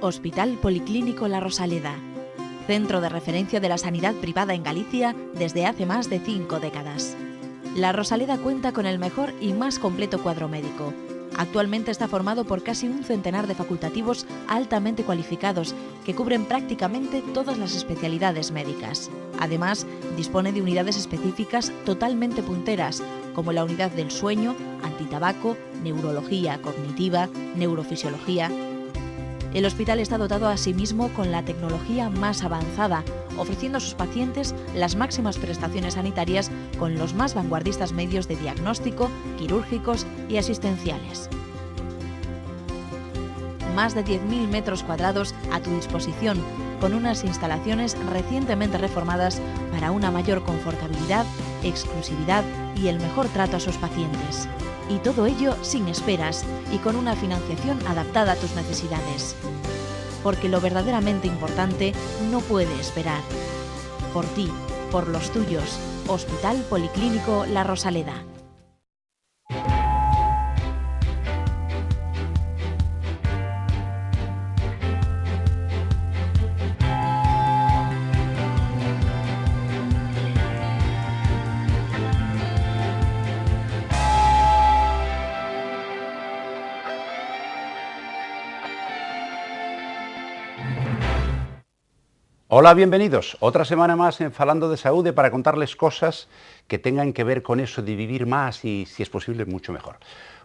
Hospital Policlínico La Rosaleda, centro de referencia de la sanidad privada en Galicia desde hace más de 5 décadas. La Rosaleda cuenta con el mejor y más completo cuadro médico. Actualmente está formado por casi un centenar de facultativos altamente cualificados que cubren prácticamente todas las especialidades médicas. Además, dispone de unidades específicas totalmente punteras, como la unidad del sueño, antitabaco, neurología cognitiva, neurofisiología. El hospital está dotado asimismo con la tecnología más avanzada, ofreciendo a sus pacientes las máximas prestaciones sanitarias con los más vanguardistas medios de diagnóstico, quirúrgicos y asistenciales. Más de 10.000 metros cuadrados a tu disposición, con unas instalaciones recientemente reformadas para una mayor confortabilidad, exclusividad y el mejor trato a sus pacientes. Y todo ello sin esperas y con una financiación adaptada a tus necesidades. Porque lo verdaderamente importante no puede esperar. Por ti, por los tuyos, Hospital Policlínico La Rosaleda. Hola, bienvenidos. Otra semana más en Falando de Saúde para contarles cosas que tengan que ver con eso de vivir más y, si es posible, mucho mejor.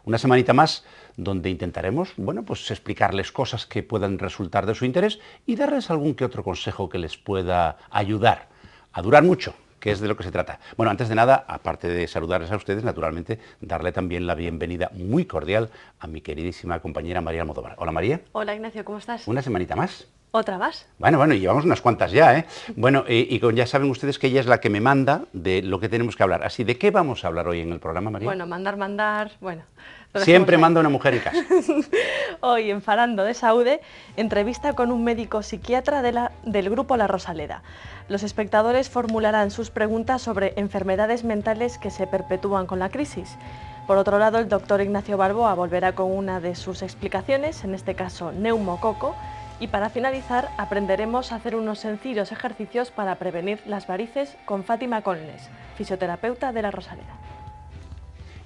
Una semanita más donde intentaremos, bueno, pues explicarles cosas que puedan resultar de su interés y darles algún que otro consejo que les pueda ayudar a durar mucho, que es de lo que se trata. Bueno, antes de nada, aparte de saludarles a ustedes, naturalmente, darle también la bienvenida muy cordial a mi queridísima compañera María Almodóvar. Hola, María. Hola, Ignacio, ¿cómo estás? Una semanita más. ¿Otra más? Bueno, y llevamos unas cuantas ya, ¿eh? Bueno, ya saben ustedes que ella es la que me manda de lo que tenemos que hablar. Así, ¿de qué vamos a hablar hoy en el programa, María? Bueno, mandar, bueno. Siempre manda una mujer en casa. Hoy, en Falando de Saúde, entrevista con un médico psiquiatra del grupo La Rosaleda. Los espectadores formularán sus preguntas sobre enfermedades mentales que se perpetúan con la crisis. Por otro lado, el doctor Ignacio Balboa volverá con una de sus explicaciones, en este caso neumococo. Y para finalizar, aprenderemos a hacer unos sencillos ejercicios para prevenir las varices con Fátima Conles, fisioterapeuta de La Rosaleda.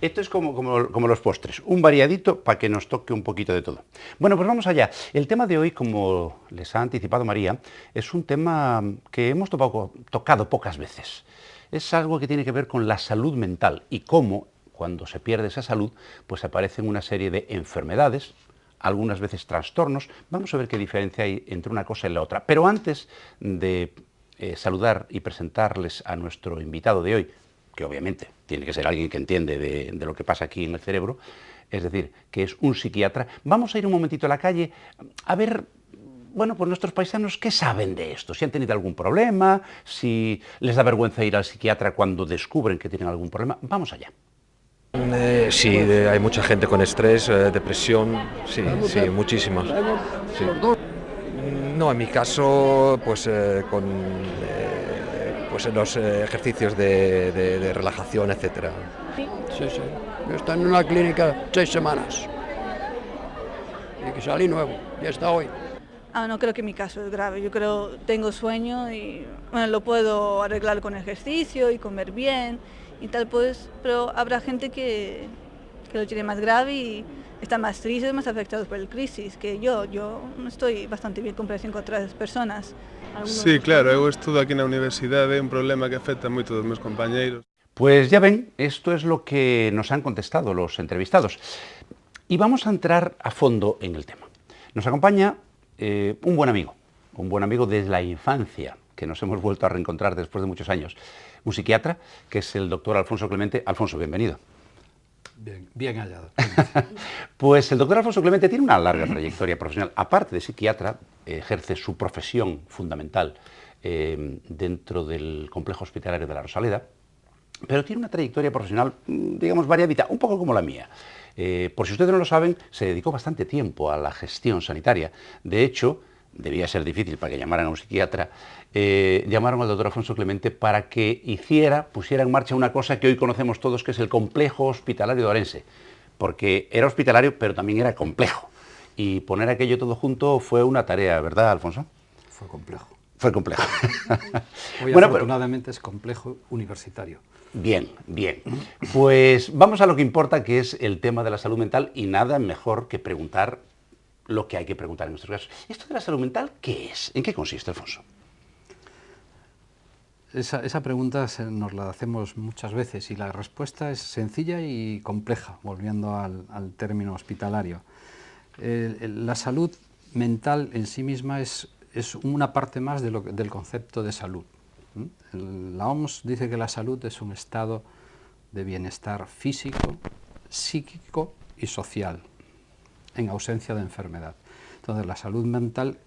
Esto es como los postres, un variadito para que nos toque un poquito de todo. Bueno, pues vamos allá. El tema de hoy, como les ha anticipado María, es un tema que hemos tocado pocas veces. Es algo que tiene que ver con la salud mental y cómo, cuando se pierde esa salud, pues aparecen una serie de enfermedades, algunas veces trastornos. Vamos a ver qué diferencia hay entre una cosa y la otra. Pero antes de saludar y presentarles a nuestro invitado de hoy, que obviamente tiene que ser alguien que entiende de lo que pasa aquí en el cerebro, es decir, que es un psiquiatra, vamos a ir un momentito a la calle a ver, bueno, pues nuestros paisanos, ¿qué saben de esto? Si han tenido algún problema, si les da vergüenza ir al psiquiatra cuando descubren que tienen algún problema. Vamos allá. Sí, hay mucha gente con estrés, depresión, sí, muchísima. Sí. No, en mi caso, pues con los ejercicios de relajación, etcétera. Sí. Yo estaba en una clínica 6 semanas y que salí nuevo, ya está hoy. No creo que mi caso es grave, yo creo tengo sueño y bueno, lo puedo arreglar con ejercicio y comer bien y tal, pues, pero habrá gente que lo tiene más grave y están más tristes, más afectados por el crisis que yo estoy bastante bien en comparación con otras personas. Sí, claro, eu estudo aquí na universidade, é un problema que afecta moito dos meus compañeiros. Pues ya ven, esto es lo que nos han contestado los entrevistados. Y vamos a entrar a fondo en el tema. Nos acompaña un buen amigo desde la infancia, que nos hemos vuelto a reencontrar después de muchos años. Un psiquiatra, que es el doctor Alfonso Clemente. Alfonso, bienvenido. Bien hallado. Pues el doctor Alfonso Clemente tiene una larga trayectoria profesional. Aparte de psiquiatra, ejerce su profesión fundamental dentro del complejo hospitalario de La Rosaleda, pero tiene una trayectoria profesional, digamos, variadita, un poco como la mía. Por si ustedes no lo saben, se dedicó bastante tiempo a la gestión sanitaria. De hecho, debía ser difícil para que llamaran a un psiquiatra, llamaron al doctor Alfonso Clemente para que pusiera en marcha una cosa que hoy conocemos todos, que es el complejo hospitalario de Orense, porque era hospitalario, pero también era complejo. y poner aquello todo junto fue una tarea, ¿verdad, Alfonso? Fue complejo. Fue complejo. Hoy Bueno, afortunadamente es complejo universitario. Bien, bien. Pues vamos a lo que importa, que es el tema de la salud mental, y nada mejor que preguntar lo que hay que preguntar en nuestros casos. ¿Esto de la salud mental qué es? ¿En qué consiste, Alfonso? Esa pregunta nos la hacemos muchas veces y la respuesta es sencilla y compleja, volviendo al término hospitalario. La salud mental en sí misma es una parte más del concepto de salud. La OMS dice que la salud es un estado de bienestar físico, psíquico y social, en ausencia de enfermedad. Entonces, la salud mental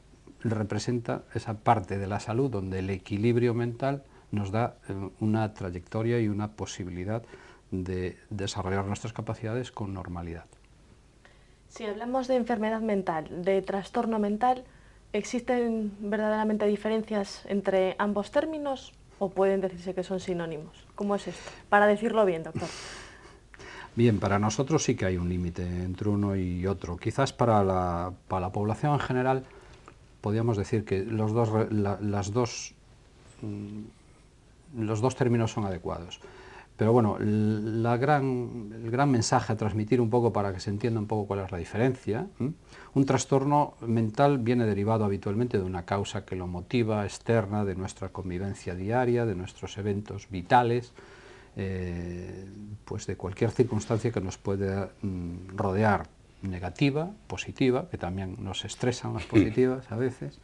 representa esa parte de la salud donde el equilibrio mental nos da una trayectoria y una posibilidad de desarrollar nuestras capacidades con normalidad. Si hablamos de enfermedad mental, de trastorno mental, ¿existen verdaderamente diferencias entre ambos términos o pueden decirse que son sinónimos? ¿Cómo es esto? Para decirlo bien, doctor. Bien, para nosotros sí que hay un límite entre uno y otro. Quizás para la población en general podríamos decir que los dos términos son adecuados. Pero bueno, el gran mensaje a transmitir un poco para que se entienda un poco cuál es la diferencia. Un trastorno mental viene derivado habitualmente de una causa que lo motiva, externa, de nuestra convivencia diaria, de nuestros eventos vitales, pues de cualquier circunstancia que nos puede rodear, negativa, positiva, que también nos estresan las positivas a veces,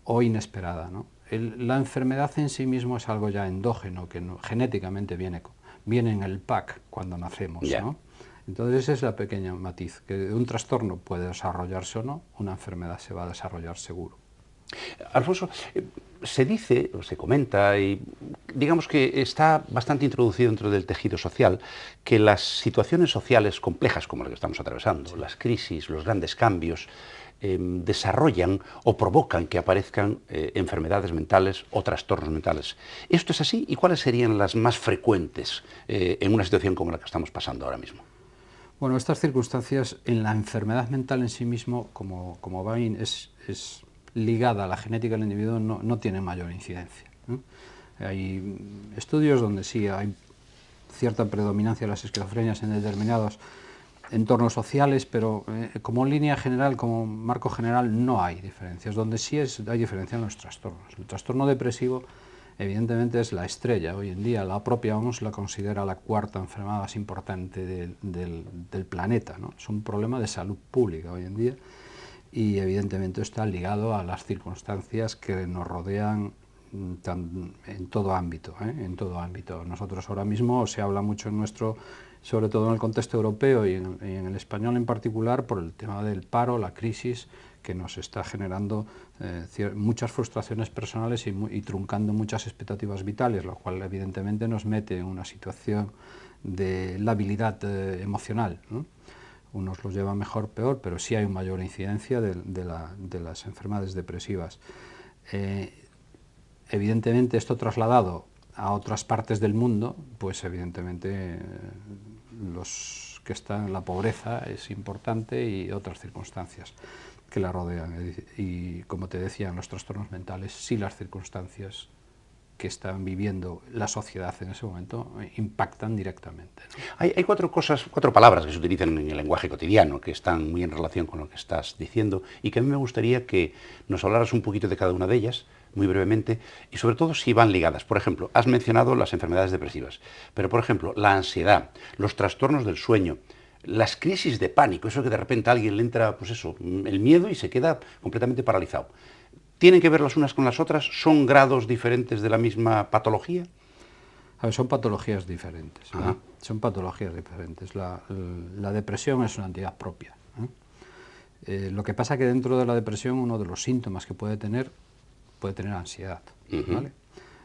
o inesperada, ¿no? La enfermedad en sí mismo es algo ya endógeno, que genéticamente viene en el pack cuando nacemos, ¿no? Entonces ese es la pequeña matiz, que un trastorno puede desarrollarse o no, una enfermedad se va a desarrollar seguro. Alfonso, se dice, o se comenta, y digamos que está bastante introducido dentro del tejido social, que las situaciones sociales complejas como las que estamos atravesando, las crisis, los grandes cambios, desarrollan o provocan que aparezcan enfermedades mentales o trastornos mentales. ¿Esto es así? ¿Y cuáles serían las más frecuentes en una situación como la que estamos pasando ahora mismo? Bueno, estas circunstancias en la enfermedad mental en sí mismo, como ven, es ligada a la genética del individuo, no tiene mayor incidencia, ¿no? Hay estudios donde sí hay cierta predominancia de las esquizofrenias en determinados entornos sociales, pero como línea general, como marco general, no hay diferencias. Donde sí hay diferencia en los trastornos. El trastorno depresivo, evidentemente, es la estrella. Hoy en día la propia OMS la considera la cuarta enfermedad más importante del planeta, ¿no? Es un problema de salud pública hoy en día y evidentemente está ligado a las circunstancias que nos rodean en todo ámbito, en todo ámbito. Nosotros ahora mismo se habla mucho sobre todo en el contexto europeo y en el español en particular, por el tema del paro, la crisis que nos está generando muchas frustraciones personales y truncando muchas expectativas vitales, lo cual evidentemente nos mete en una situación de labilidad emocional, ¿no? Unos los llevan mejor, peor, pero sí hay una mayor incidencia de las enfermedades depresivas. Evidentemente esto trasladado a otras partes del mundo, pues evidentemente los que están en la pobreza es importante y otras circunstancias que la rodean. Y como te decía, en los trastornos mentales sí las circunstancias que están viviendo la sociedad en ese momento impactan directamente, ¿no? Hay cuatro palabras que se utilizan en el lenguaje cotidiano que están muy en relación con lo que estás diciendo y que a mí me gustaría que nos hablaras un poquito de cada una de ellas, muy brevemente, y sobre todo si van ligadas. Por ejemplo, has mencionado las enfermedades depresivas, pero por ejemplo, la ansiedad, los trastornos del sueño, las crisis de pánico, eso que de repente a alguien le entra, pues eso, el miedo y se queda completamente paralizado. ¿Tienen que ver las unas con las otras? ¿Son grados diferentes de la misma patología? A ver, son patologías diferentes, ¿no? Son patologías diferentes. La depresión es una entidad propia, ¿eh? Lo que pasa es que dentro de la depresión uno de los síntomas que puede tener ansiedad, ¿vale?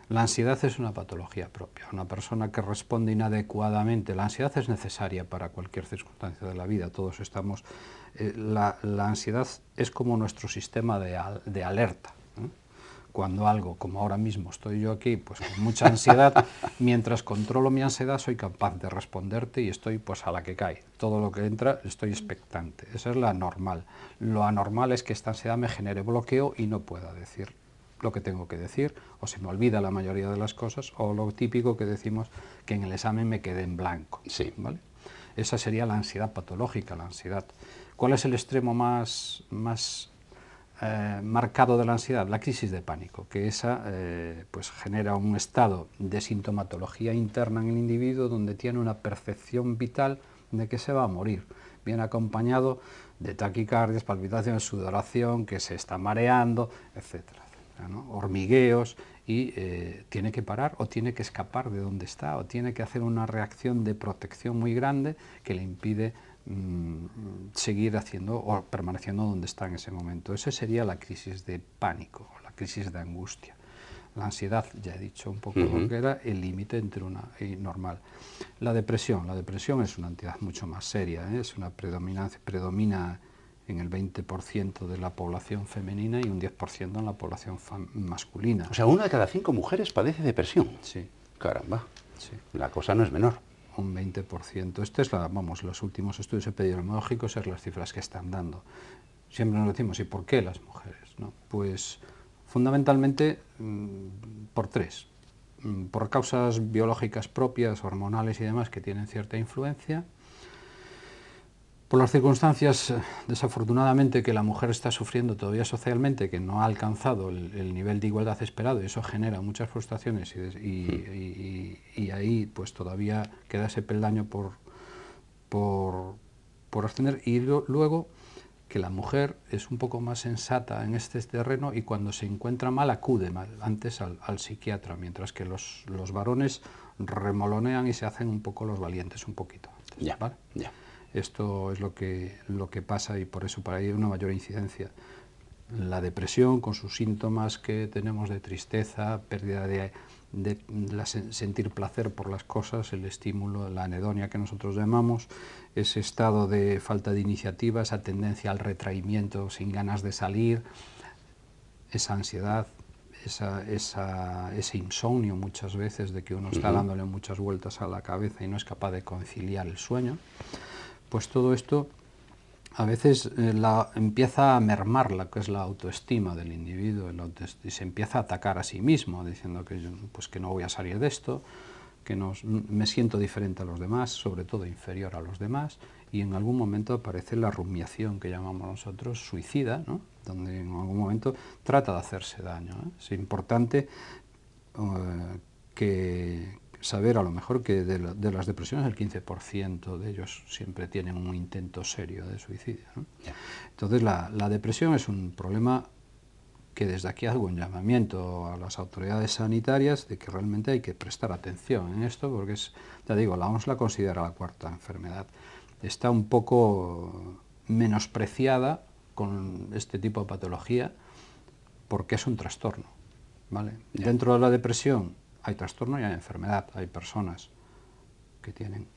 La ansiedad es una patología propia. Una persona que responde inadecuadamente, la ansiedad es necesaria para cualquier circunstancia de la vida, todos estamos... la ansiedad es como nuestro sistema de alerta, ¿eh? cuando algo, como ahora mismo estoy yo aquí, pues con mucha ansiedad, mientras controlo mi ansiedad soy capaz de responderte y estoy pues a la que cae. Todo lo que entra estoy expectante. Esa es la normal. Lo anormal es que esta ansiedad me genere bloqueo y no pueda decir lo que tengo que decir, o se me olvida la mayoría de las cosas, o lo típico que decimos, que en el examen me quede en blanco. Sí. ¿Vale? Esa sería la ansiedad patológica, la ansiedad. ¿Cuál es el extremo más marcado de la ansiedad? La crisis de pánico, que esa pues genera un estado de sintomatología interna en el individuo donde tiene una percepción vital de que se va a morir. Viene acompañado de taquicardias, palpitaciones, sudoración, que se está mareando, etcétera, etcétera, ¿no? Hormigueos, y tiene que parar o tiene que escapar de donde está o tiene que hacer una reacción de protección muy grande que le impide seguir haciendo o permaneciendo donde está en ese momento. Esa sería la crisis de pánico, la crisis de angustia. La ansiedad, ya he dicho un poco lo que era el límite entre una y normal. La depresión es una entidad mucho más seria, es una predomina en el 20% de la población femenina y un 10% en la población masculina. O sea, 1 de cada 5 mujeres padece depresión. Sí. Caramba, Sí. la cosa no es menor. Un 20%. Este es los últimos estudios epidemiológicos, es las cifras que están dando. Siempre nos decimos, ¿y por qué las mujeres? ¿No? Pues fundamentalmente por 3. Por causas biológicas propias, hormonales y demás, que tienen cierta influencia. Por las circunstancias, desafortunadamente, que la mujer está sufriendo todavía socialmente, que no ha alcanzado el nivel de igualdad esperado, y eso genera muchas frustraciones y ahí pues todavía queda ese peldaño por ascender. Y luego que la mujer es un poco más sensata en este terreno y cuando se encuentra mal acude antes al psiquiatra, mientras que los varones remolonean y se hacen un poco los valientes, un poquito antes, Ya, ¿vale? ya. Esto es lo que pasa y por eso para ahí hay una mayor incidencia. La depresión, con sus síntomas que tenemos de tristeza, pérdida de sentir placer por las cosas, el estímulo, la anedonia que nosotros llamamos, ese estado de falta de iniciativa, esa tendencia al retraimiento sin ganas de salir, esa ansiedad, ese insomnio muchas veces de que uno está dándole muchas vueltas a la cabeza y no es capaz de conciliar el sueño. Pues todo esto a veces empieza a mermar lo que es la autoestima del individuo y se empieza a atacar a sí mismo, diciendo que, pues, que no voy a salir de esto, que me siento diferente a los demás, sobre todo inferior a los demás, y en algún momento aparece la rumiación que llamamos nosotros suicida, ¿no? Donde en algún momento trata de hacerse daño, ¿eh? Es importante saber a lo mejor que de las depresiones el 15% de ellos siempre tienen un intento serio de suicidio, ¿no? Entonces la depresión es un problema que desde aquí hago un llamamiento a las autoridades sanitarias de que realmente hay que prestar atención en esto porque ya digo, la OMS la considera la 4ª enfermedad. Está un poco menospreciada con este tipo de patología porque es un trastorno, ¿vale? Dentro de la depresión hay trastorno y hay enfermedad. Hay personas que tienen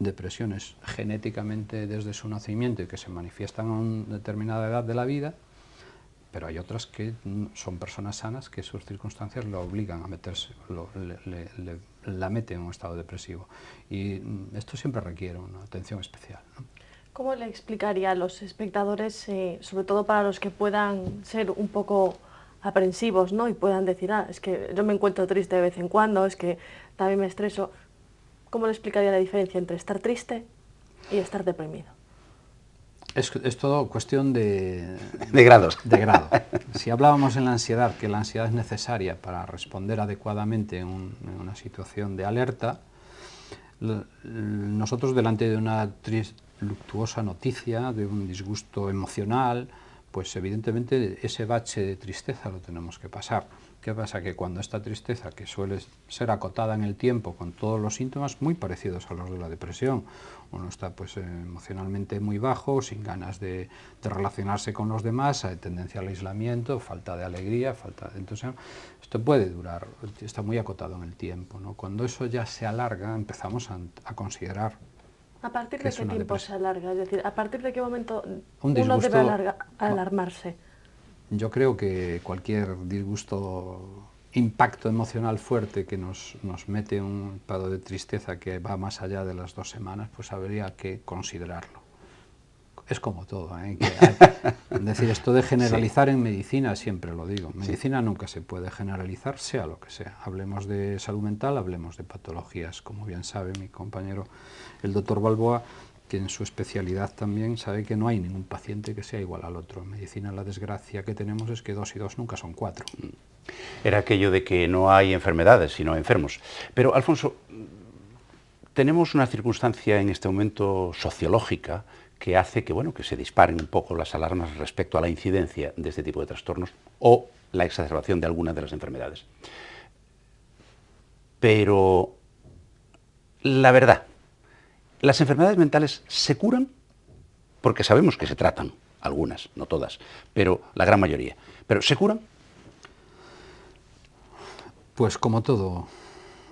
depresiones genéticamente desde su nacimiento y que se manifiestan a una determinada edad de la vida, pero hay otras que son personas sanas que sus circunstancias lo obligan a meterse, la meten en un estado depresivo. Y esto siempre requiere una atención especial, ¿no? ¿Cómo le explicaría a los espectadores, sobre todo para los que puedan ser un poco aprensivos, ¿no? Y puedan decir, es que yo me encuentro triste de vez en cuando, es que también me estreso? ¿Cómo le explicaría la diferencia entre estar triste y estar deprimido? Es todo cuestión de grados. De grado. Si hablábamos en la ansiedad, que la ansiedad es necesaria para responder adecuadamente en una situación de alerta, nosotros delante de una luctuosa noticia, de un disgusto emocional, pues evidentemente ese bache de tristeza lo tenemos que pasar. ¿Qué pasa? Que cuando esta tristeza, que suele ser acotada en el tiempo con todos los síntomas muy parecidos a los de la depresión, uno está pues emocionalmente muy bajo, sin ganas de relacionarse con los demás, hay tendencia al aislamiento, falta de alegría, entonces esto puede durar, está muy acotado en el tiempo, ¿no? Cuando eso ya se alarga empezamos a considerar ¿A partir de qué tiempo se alarga? Es decir, ¿a partir de qué momento uno debe alarmarse? Yo creo que cualquier disgusto, impacto emocional fuerte que nos mete un estado de tristeza que va más allá de las 2 semanas, pues habría que considerarlo. Es como todo, ¿eh? Es decir, esto de generalizar en medicina, siempre lo digo, medicina nunca se puede generalizar, sea lo que sea. Hablemos de salud mental, hablemos de patologías, como bien sabe mi compañero el doctor Balboa, que en su especialidad también sabe que no hay ningún paciente que sea igual al otro. En medicina la desgracia que tenemos es que 2 y 2 nunca son 4. Era aquello de que no hay enfermedades, sino enfermos. Pero, Alfonso, tenemos una circunstancia en este momento sociológica que hace que, bueno, que se disparen un poco las alarmas respecto a la incidencia de este tipo de trastornos o la exacerbación de algunas de las enfermedades. Pero, la verdad, ¿las enfermedades mentales se curan? Porque sabemos que se tratan, algunas, no todas, pero la gran mayoría. ¿Pero se curan? Pues como todo,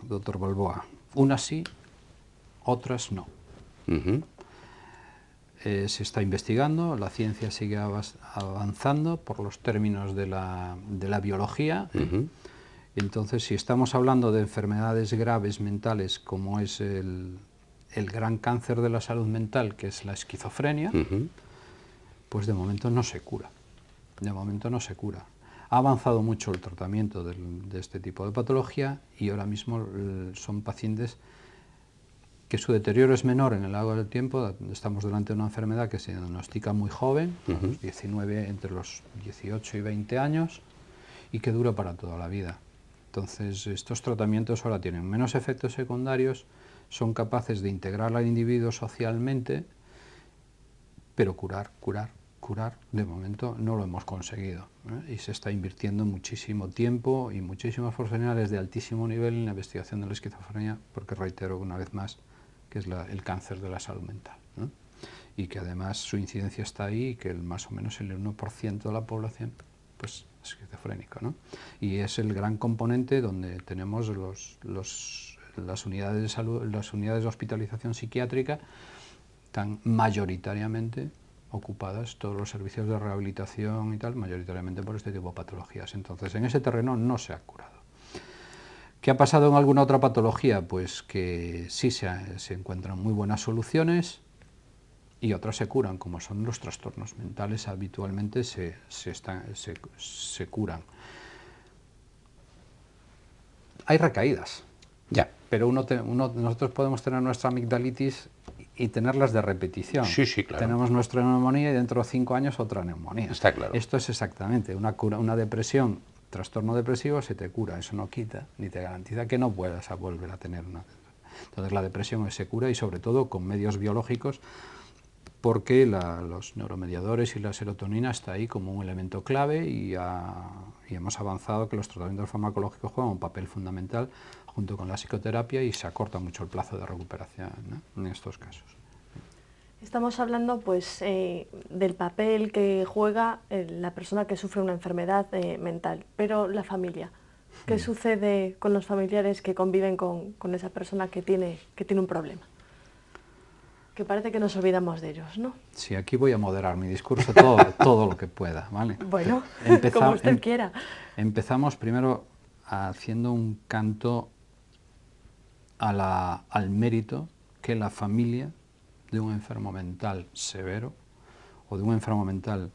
doctor Balboa, unas sí, otras no. Se está investigando, la ciencia sigue avanzando por los términos de la biología. Entonces, si estamos hablando de enfermedades graves mentales, como es el gran cáncer de la salud mental, que es la esquizofrenia, pues de momento no se cura. De momento no se cura. Ha avanzado mucho el tratamiento de este tipo de patología y ahora mismo son pacientes que su deterioro es menor en el largo del tiempo. Estamos delante de una enfermedad que se diagnostica muy joven, a los 19, entre los 18 y 20 años, y que dura para toda la vida. Entonces, estos tratamientos ahora tienen menos efectos secundarios, son capaces de integrar al individuo socialmente, pero curar, de momento no lo hemos conseguido, ¿eh? Y se está invirtiendo muchísimo tiempo y muchísimos profesionales de altísimo nivel en la investigación de la esquizofrenia, porque reitero una vez más que es el cáncer de la salud mental, ¿no? Y que además su incidencia está ahí y que más o menos el 1% de la población pues, es esquizofrénico, ¿no? Y es el gran componente donde tenemos las unidades de salud, las unidades de hospitalización psiquiátrica, están mayoritariamente ocupadas, todos los servicios de rehabilitación y tal, mayoritariamente por este tipo de patologías. Entonces, en ese terreno no se ha curado. ¿Qué ha pasado en alguna otra patología? Pues que sí se encuentran muy buenas soluciones y otras se curan, como son los trastornos mentales, habitualmente se curan. Hay recaídas, pero nosotros podemos tener nuestra amigdalitis y tenerlas de repetición. Sí, claro. Tenemos nuestra neumonía y dentro de 5 años otra neumonía. Está claro. Esto es exactamente una depresión, trastorno depresivo se te cura, eso no quita ni te garantiza que no puedas volver a tener una. Entonces la depresión se cura y sobre todo con medios biológicos, porque los neuromediadores y la serotonina está ahí como un elemento clave y hemos avanzado que los tratamientos farmacológicos juegan un papel fundamental junto con la psicoterapia y se acorta mucho el plazo de recuperación, ¿no? En estos casos. Estamos hablando pues, del papel que juega la persona que sufre una enfermedad mental, pero la familia. ¿Qué sucede con los familiares que conviven con esa persona que tiene un problema? Que parece que nos olvidamos de ellos, ¿no? Sí, aquí voy a moderar mi discurso todo lo que pueda, ¿vale? Bueno, como usted quiera. Empezamos primero haciendo un canto al mérito que la familia de un enfermo mental severo o de un enfermo mental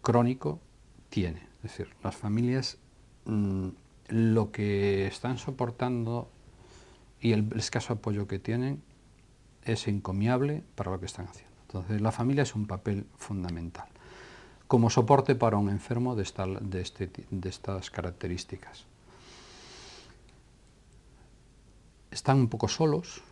crónico tiene. Es decir, las familias lo que están soportando y el escaso apoyo que tienen es encomiable para lo que están haciendo. Entonces, la familia es un papel fundamental como soporte para un enfermo de estas características. Están un poco solos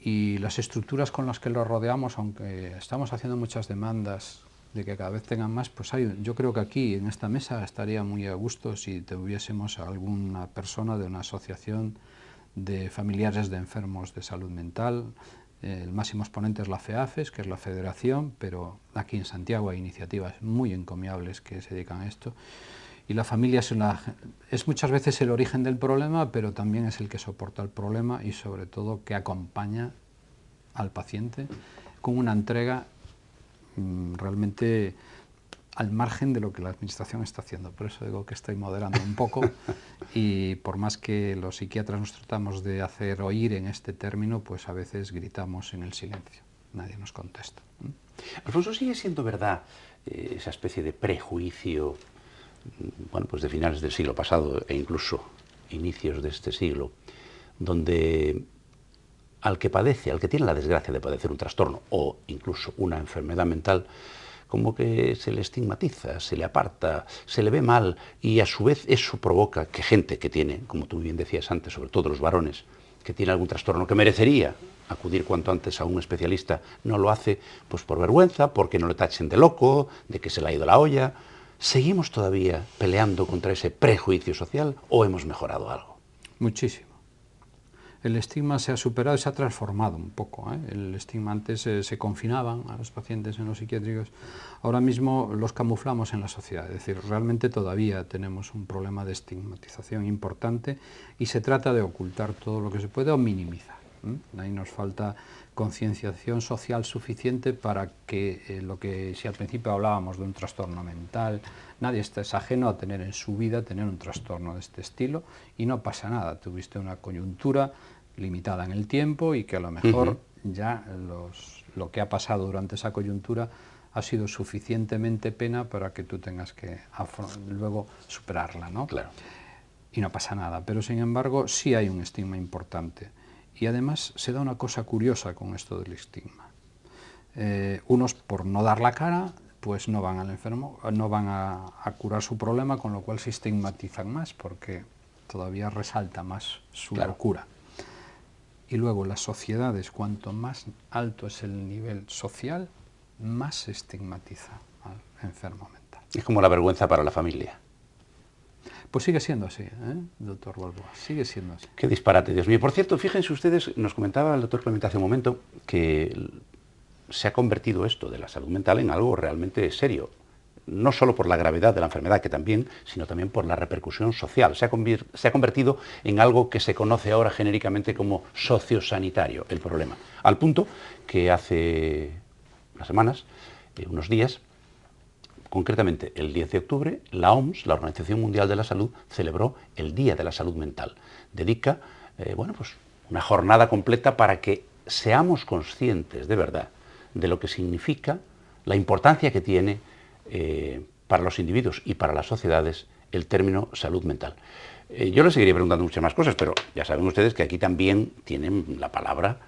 y las estructuras con las que los rodeamos, aunque estamos haciendo muchas demandas de que cada vez tengan más, pues yo creo que aquí en esta mesa estaría muy a gusto si tuviésemos a alguna persona de una asociación de familiares de enfermos de salud mental. El máximo exponente es la FEAFES, que es la federación, pero aquí en Santiago hay iniciativas muy encomiables que se dedican a esto. Y la familia es muchas veces el origen del problema, pero también es el que soporta el problema y sobre todo que acompaña al paciente con una entrega realmente al margen de lo que la Administración está haciendo. Por eso digo que estoy moderando un poco y por más que los psiquiatras nos tratamos de hacer oír en este término, pues a veces gritamos en el silencio, nadie nos contesta. Alfonso, ¿sigue siendo verdad esa especie de prejuicio, bueno, pues de finales del siglo pasado e incluso inicios de este siglo, donde al que padece, al que tiene la desgracia de padecer un trastorno o incluso una enfermedad mental, como que se le estigmatiza, se le aparta, se le ve mal y a su vez eso provoca que gente que tiene, como tú bien decías antes, sobre todo los varones, que tiene algún trastorno que merecería acudir cuanto antes a un especialista, no lo hace pues por vergüenza, porque no le tachen de loco, de que se le ha ido la olla. ¿Seguimos todavía peleando contra ese prejuicio social o hemos mejorado algo? Muchísimo. El estigma se ha superado y se ha transformado un poco, ¿eh? El estigma antes se confinaban a los pacientes en los psiquiátricos, ahora mismo los camuflamos en la sociedad, es decir, realmente todavía tenemos un problema de estigmatización importante y se trata de ocultar todo lo que se puede o minimizar. Ahí nos falta concienciación social suficiente para que lo que si al principio hablábamos de un trastorno mental, nadie es ajeno a tener en su vida un trastorno de este estilo y no pasa nada, tuviste una coyuntura limitada en el tiempo y que a lo mejor ya lo que ha pasado durante esa coyuntura ha sido suficientemente pena para que tú tengas que luego superarla, ¿no? Claro. Y no pasa nada, pero sin embargo sí hay un estigma importante. Y además se da una cosa curiosa con esto del estigma. Unos, por no dar la cara, pues no van al enfermo, no van a curar su problema, con lo cual se estigmatizan más, porque todavía resalta más su locura. Y luego las sociedades, cuanto más alto es el nivel social, más se estigmatiza al enfermo mental. Es como la vergüenza para la familia. Pues sigue siendo así, doctor Balboa, sigue siendo así. Qué disparate, Dios mío. Por cierto, fíjense ustedes, nos comentaba el doctor Clemente hace un momento que se ha convertido esto de la salud mental en algo realmente serio. No solo por la gravedad de la enfermedad, que también, sino también por la repercusión social. Se ha convertido en algo que se conoce ahora genéricamente como sociosanitario, el problema. Al punto que hace unas semanas, unos días, concretamente, el 10 de octubre, la OMS, la Organización Mundial de la Salud, celebró el Día de la Salud Mental. Dedica pues una jornada completa para que seamos conscientes de verdad de lo que significa, la importancia que tiene para los individuos y para las sociedades el término salud mental. Yo les seguiría preguntando muchas más cosas, pero ya saben ustedes que aquí también tienen la palabra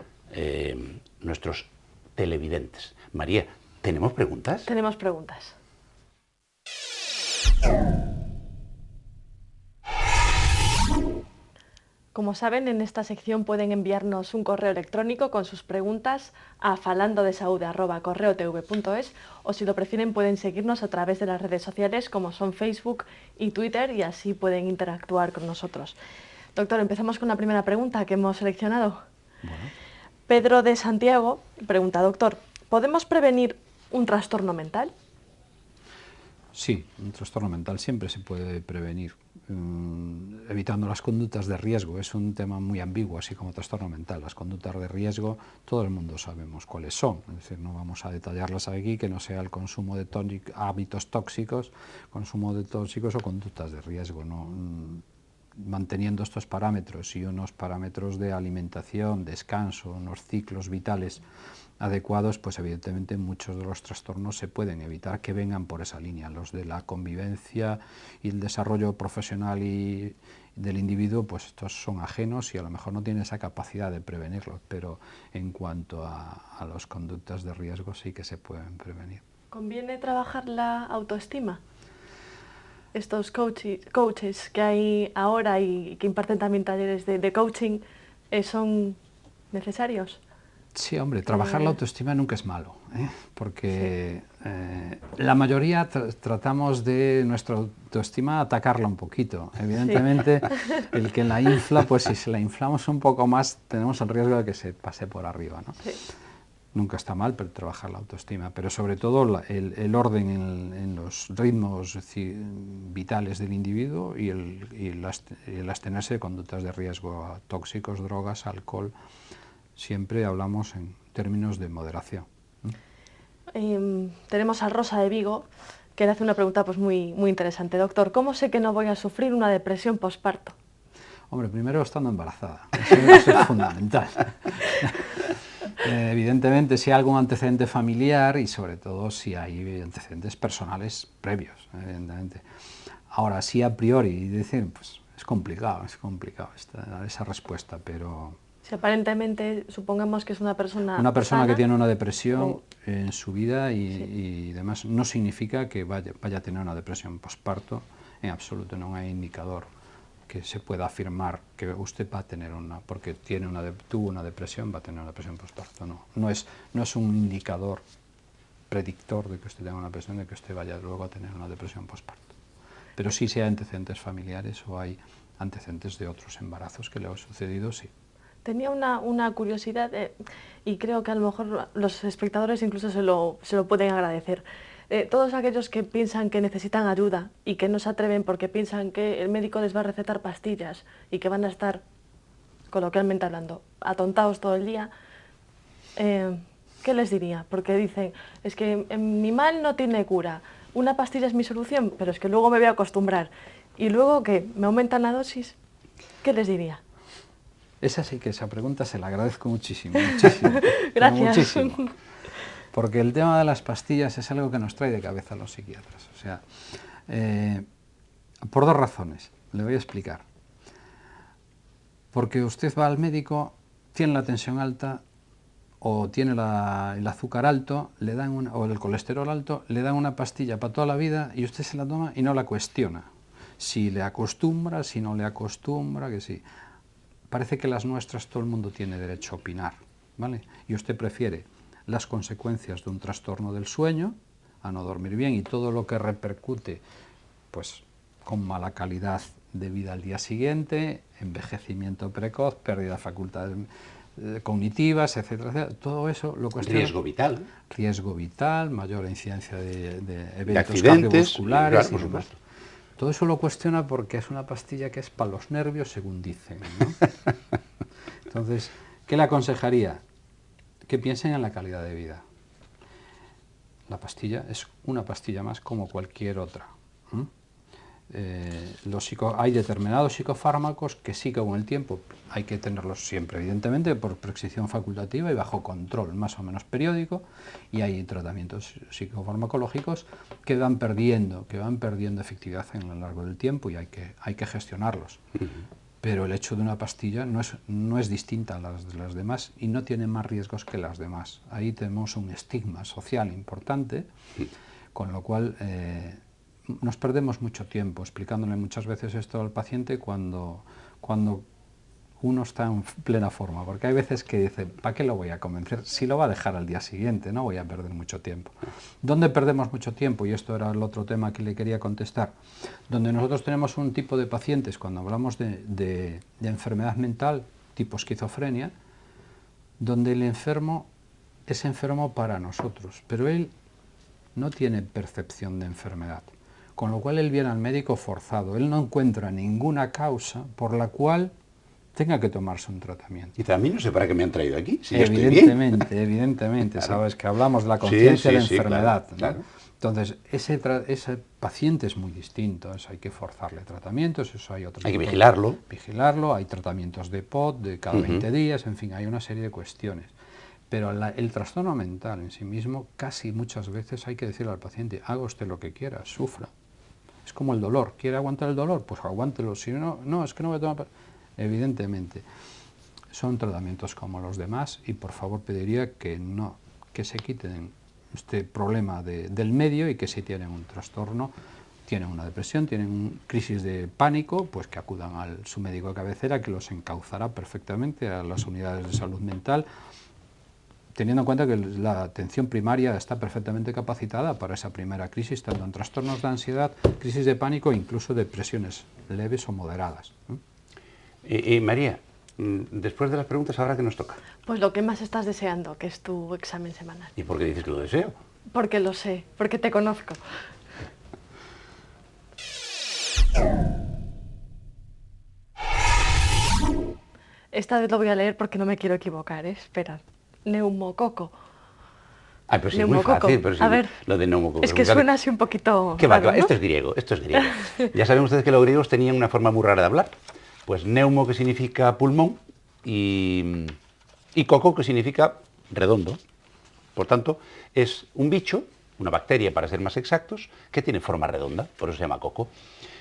nuestros televidentes. María, ¿tenemos preguntas? Tenemos preguntas. Como saben, en esta sección pueden enviarnos un correo electrónico con sus preguntas a falandodesaude@correotv.es o si lo prefieren pueden seguirnos a través de las redes sociales como son Facebook y Twitter y así pueden interactuar con nosotros. Doctor, empezamos con la primera pregunta que hemos seleccionado. Bueno. Pedro de Santiago pregunta, doctor, ¿podemos prevenir un trastorno mental? Sí, un trastorno mental siempre se puede prevenir, evitando las conductas de riesgo. Es un tema muy ambiguo, así como trastorno mental. Las conductas de riesgo, todo el mundo sabemos cuáles son. Es decir, no vamos a detallarlas aquí, que no sea el consumo de hábitos tóxicos, o conductas de riesgo. ¿No? Manteniendo estos parámetros y unos parámetros de alimentación, descanso, unos ciclos vitales adecuados, pues evidentemente muchos de los trastornos se pueden evitar que vengan por esa línea. Los de la convivencia y el desarrollo profesional y del individuo, pues estos son ajenos y a lo mejor no tienen esa capacidad de prevenirlos, pero en cuanto a las conductas de riesgo sí que se pueden prevenir. ¿Conviene trabajar la autoestima? Estos coaches que hay ahora y que imparten también talleres de coaching, ¿son necesarios? Sí, hombre, trabajar la autoestima nunca es malo, porque la mayoría tratamos de nuestra autoestima atacarla un poquito. Evidentemente, el que la infla, pues si se la inflamos un poco más, tenemos el riesgo de que se pase por arriba, ¿no? Sí. Nunca está mal trabajar la autoestima, pero sobre todo el orden en los ritmos vitales del individuo y el abstenerse de conductas de riesgo, tóxicos, drogas, alcohol. Siempre hablamos en términos de moderación. Tenemos a Rosa de Vigo que le hace una pregunta pues muy interesante. Doctor, ¿cómo sé que no voy a sufrir una depresión posparto? Hombre, primero estando embarazada, eso es fundamental. Evidentemente, si hay algún antecedente familiar y sobre todo si hay antecedentes personales previos, evidentemente. Ahora, sí a priori, decir, pues es complicado esa respuesta, pero... Si aparentemente supongamos que es una persona sana, que tiene una depresión en su vida y demás, no significa que vaya a tener una depresión posparto, en absoluto, no hay indicador que se pueda afirmar que usted va a tener porque tuvo una depresión, va a tener una depresión posparto, no es un indicador predictor de que usted tenga una depresión, de que usted vaya luego a tener una depresión posparto. Pero sí, si hay antecedentes familiares o hay antecedentes de otros embarazos que le han sucedido, sí. Tenía una curiosidad y creo que a lo mejor los espectadores incluso se lo pueden agradecer. Todos aquellos que piensan que necesitan ayuda y que no se atreven porque piensan que el médico les va a recetar pastillas y que van a estar, coloquialmente hablando, atontados todo el día, ¿qué les diría? Porque dicen, es que mi mal no tiene cura, una pastilla es mi solución, pero es que luego me voy a acostumbrar. Y luego que me aumentan la dosis, ¿qué les diría? Esa pregunta se la agradezco muchísimo, muchísimo. Gracias. Muchísimo. Porque el tema de las pastillas es algo que nos trae de cabeza a los psiquiatras. O sea, por dos razones, le voy a explicar. Porque usted va al médico, tiene la tensión alta o tiene el azúcar alto, o el colesterol alto, le dan una pastilla para toda la vida y usted se la toma y no la cuestiona. Si le acostumbra, si no le acostumbra, que sí. Parece que las nuestras todo el mundo tiene derecho a opinar, ¿vale? Y usted prefiere las consecuencias de un trastorno del sueño, a no dormir bien y todo lo que repercute pues, con mala calidad de vida al día siguiente, envejecimiento precoz, pérdida de facultades cognitivas, etcétera, etcétera. Todo eso lo cuestiona. Riesgo vital. Riesgo vital, mayor incidencia de eventos accidentes, cardiovasculares. Por supuesto. Todo eso lo cuestiona porque es una pastilla que es para los nervios, según dicen, ¿no? Entonces, ¿qué le aconsejaría? Que piensen en la calidad de vida. La pastilla es una pastilla más como cualquier otra. Hay determinados psicofármacos que sí que con el tiempo hay que tenerlos siempre, evidentemente, por prescripción facultativa y bajo control más o menos periódico, y hay tratamientos psicofarmacológicos que van perdiendo efectividad en lo largo del tiempo y hay que gestionarlos. Pero el hecho de una pastilla no es distinta a las demás y no tiene más riesgos que las demás. Ahí tenemos un estigma social importante, con lo cual nos perdemos mucho tiempo explicándole muchas veces esto al paciente cuando uno está en plena forma, porque hay veces que dice, ¿para qué lo voy a convencer? Si lo va a dejar al día siguiente, no voy a perder mucho tiempo. ¿Dónde perdemos mucho tiempo? Y esto era el otro tema que le quería contestar. Donde nosotros tenemos un tipo de pacientes, cuando hablamos de enfermedad mental, tipo esquizofrenia, donde el enfermo es enfermo para nosotros, pero él no tiene percepción de enfermedad. Con lo cual él viene al médico forzado, él no encuentra ninguna causa por la cual tenga que tomarse un tratamiente. Y también no sé para qué me han traído aquí, si evidentemente, claro. Sabes que hablamos de la conciencia de la enfermedad. Claro. Entonces, ese paciente es muy distinto, hay que forzarle tratamientos, hay que vigilarlo. Hay tratamientos de POT de cada 20 días, en fin, hay una serie de cuestiones. Pero el trastorno mental en sí mismo, casi muchas veces hay que decirle al paciente, haga usted lo que quiera, sufra. Es como el dolor, ¿quiere aguantar el dolor? Pues aguántelo, si no, es que no voy a tomar... Evidentemente, son tratamientos como los demás y por favor pediría que se quiten este problema del medio y que si tienen un trastorno, tienen una depresión, tienen una crisis de pánico, pues que acudan a su médico de cabecera que los encauzará perfectamente a las unidades de salud mental, teniendo en cuenta que la atención primaria está perfectamente capacitada para esa primera crisis, tanto en trastornos de ansiedad, crisis de pánico e incluso depresiones leves o moderadas. María, después de las preguntas, ¿ahora qué nos toca? Pues lo que más estás deseando, que es tu examen semanal. ¿Y por qué dices que lo deseo? Porque lo sé, porque te conozco. Esta vez lo voy a leer porque no me quiero equivocar, ¿eh? Esperad. Neumococo. Ah, pero sí, es muy neumococo. fácil, pero sí, A ver, lo de neumococo. es que suena así un poquito ¿Qué va, raro, qué va? ¿no? Esto es griego, esto es griego. Ya saben ustedes que los griegos tenían una forma muy rara de hablar. Pues neumo, que significa pulmón, y coco, que significa redondo. Por tanto, es un bicho, una bacteria para ser más exactos, que tiene forma redonda, por eso se llama coco.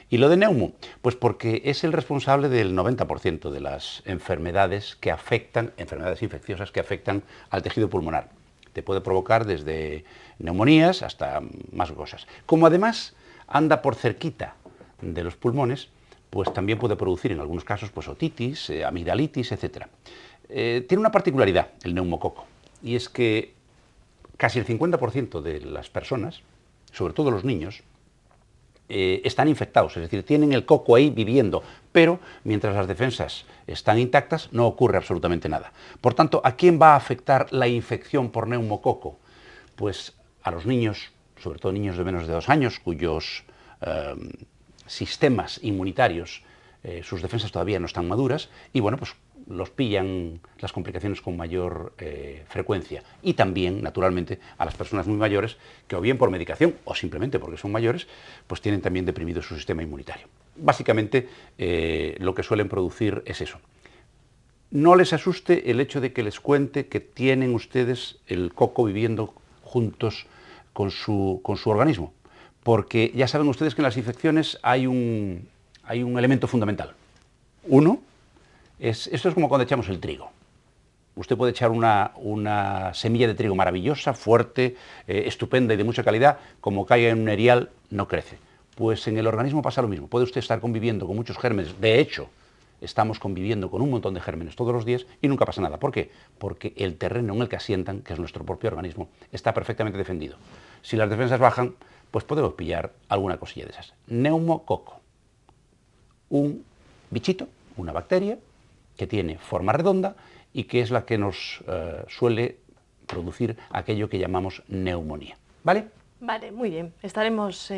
¿Y lo de neumo? Pues porque es el responsable del 90% de las enfermedades que afectan, enfermedades infecciosas que afectan al tejido pulmonar. Te puede provocar desde neumonías hasta más cosas. Como además anda por cerquita de los pulmones, pues también puede producir en algunos casos pues otitis, amigdalitis, etc. Tiene una particularidad el neumococo, y es que casi el 50% de las personas, sobre todo los niños, están infectados, es decir, tienen el coco ahí viviendo, pero mientras las defensas están intactas no ocurre absolutamente nada. Por tanto, ¿a quién va a afectar la infección por neumococo? Pues a los niños, sobre todo niños de menos de 2 años, cuyos sistemas inmunitarios, sus defensas todavía no están maduras, y bueno, pues los pillan las complicaciones con mayor frecuencia. Y también, naturalmente, a las personas muy mayores que o bien por medicación o simplemente porque son mayores, pues tienen también deprimido su sistema inmunitario. Básicamente, lo que suelen producir es eso. No les asuste el hecho de que les cuente que tienen ustedes el coco viviendo juntos con su organismo, porque ya saben ustedes que en las infecciones hay un elemento fundamental. Uno, esto es como cuando echamos el trigo. Usted puede echar una semilla de trigo maravillosa, fuerte, estupenda y de mucha calidad, como caiga en un erial, no crece. Pues en el organismo pasa lo mismo. Puede usted estar conviviendo con muchos gérmenes. De hecho, estamos conviviendo con un montón de gérmenes todos los días y nunca pasa nada. ¿Por qué? Porque el terreno en el que asientan, que es nuestro propio organismo, está perfectamente defendido. Si las defensas bajan, pues podemos pillar alguna cosilla de esas. Neumococo. Un bichito, una bacteria, que tiene forma redonda y que es la que nos suele producir aquello que llamamos neumonía. ¿Vale? Vale, muy bien. Estaremos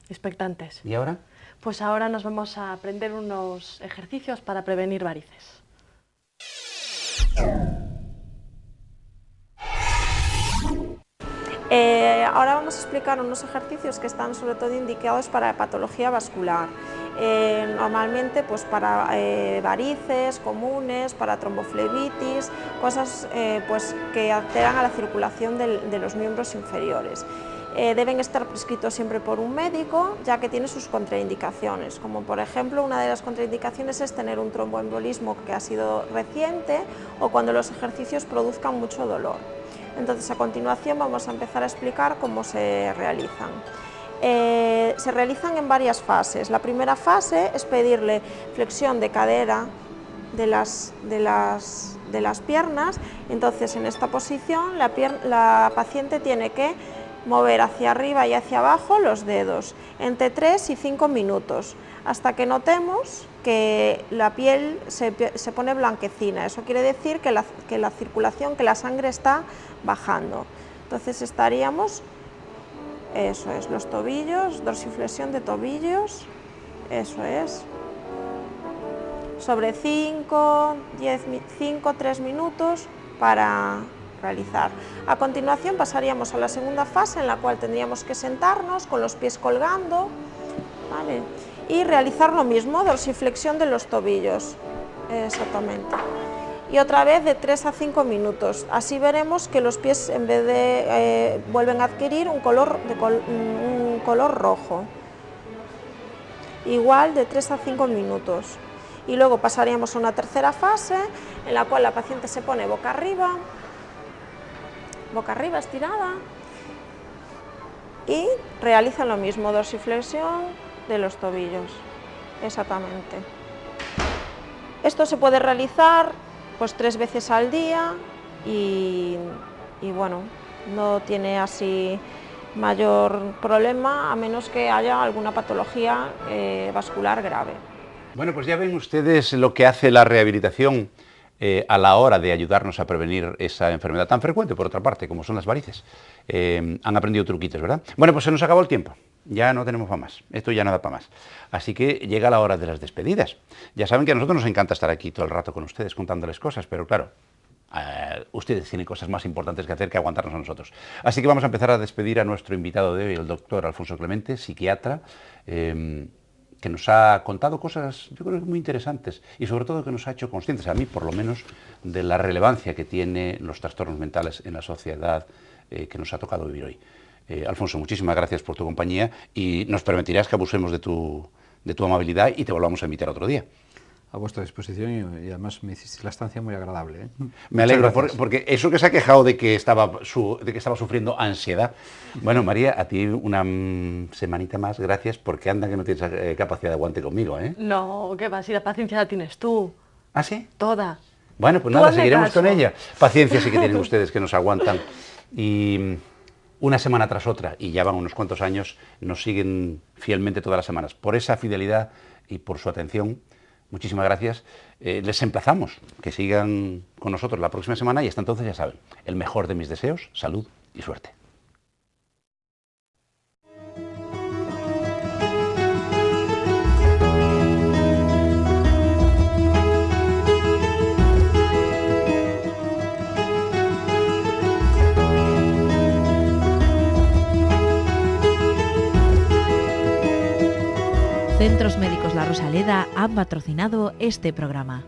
expectantes. ¿Y ahora? Pues ahora nos vamos a aprender unos ejercicios para prevenir varices. Ahora vamos a explicar unos ejercicios que están sobre todo indicados para patología vascular. Normalmente pues para varices comunes, para tromboflebitis, cosas pues que alteran a la circulación de los miembros inferiores. Deben estar prescritos siempre por un médico, ya que tiene sus contraindicaciones, como por ejemplo una de las contraindicaciones es tener un tromboembolismo que ha sido reciente o cuando los ejercicios produzcan mucho dolor. Entonces, a continuación vamos a empezar a explicar cómo se realizan. Se realizan en varias fases. La primera fase es pedirle flexión de cadera de las piernas. Entonces, en esta posición la paciente tiene que mover hacia arriba y hacia abajo los dedos entre 3 y 5 minutos hasta que notemos que la piel se pone blanquecina. Eso quiere decir que la circulación, que la sangre está bajando. Entonces estaríamos, eso es, los tobillos, dorsiflexión de tobillos, eso es, sobre 3 minutos para realizar. A continuación pasaríamos a la segunda fase en la cual tendríamos que sentarnos con los pies colgando, ¿vale? Y realizar lo mismo, dorsiflexión de los tobillos, exactamente. Y otra vez de 3 a 5 minutos, así veremos que los pies en vez de vuelven a adquirir un color rojo. Igual de 3 a 5 minutos. Y luego pasaríamos a una tercera fase en la cual la paciente se pone boca arriba estirada y realiza lo mismo, dorsiflexión de los tobillos, exactamente. Esto se puede realizar pues 3 veces al día y bueno, no tiene así mayor problema a menos que haya alguna patología vascular grave. Bueno, pues ya ven ustedes lo que hace la rehabilitación a la hora de ayudarnos a prevenir esa enfermedad tan frecuente, por otra parte, como son las varices. Han aprendido truquitos, ¿verdad? Bueno, pues se nos acabó el tiempo. Ya no tenemos para más. Esto ya no da para más. Así que llega la hora de las despedidas. Ya saben que a nosotros nos encanta estar aquí todo el rato con ustedes contándoles cosas, pero claro, Ustedes tienen cosas más importantes que hacer que aguantarnos a nosotros. Así que vamos a empezar a despedir a nuestro invitado de hoy, el doctor Alfonso Clemente, psiquiatra, que nos ha contado cosas, yo creo, muy interesantes y sobre todo que nos ha hecho conscientes, a mí por lo menos, de la relevancia que tienen los trastornos mentales en la sociedad que nos ha tocado vivir hoy. Alfonso, muchísimas gracias por tu compañía y nos permitirás que abusemos de tu amabilidad y te volvamos a invitar otro día. A vuestra disposición y además me hiciste la estancia muy agradable. Me alegro, porque eso que se ha quejado de que estaba sufriendo ansiedad. Bueno, María, a ti una semanita más, gracias, porque anda que no tienes capacidad de aguante conmigo, ¿eh? No, ¿qué va? Si la paciencia la tienes tú. ¿Ah, sí? Toda. Bueno, pues nada, seguiremos con ella. Paciencia sí que tienen ustedes, que nos aguantan. Y una semana tras otra, y ya van unos cuantos años, nos siguen fielmente todas las semanas. Por esa fidelidad y por su atención, muchísimas gracias. Les emplazamos que sigan con nosotros la próxima semana y hasta entonces ya saben, el mejor de mis deseos, salud y suerte. Centros Médicos La Rosaleda han patrocinado este programa.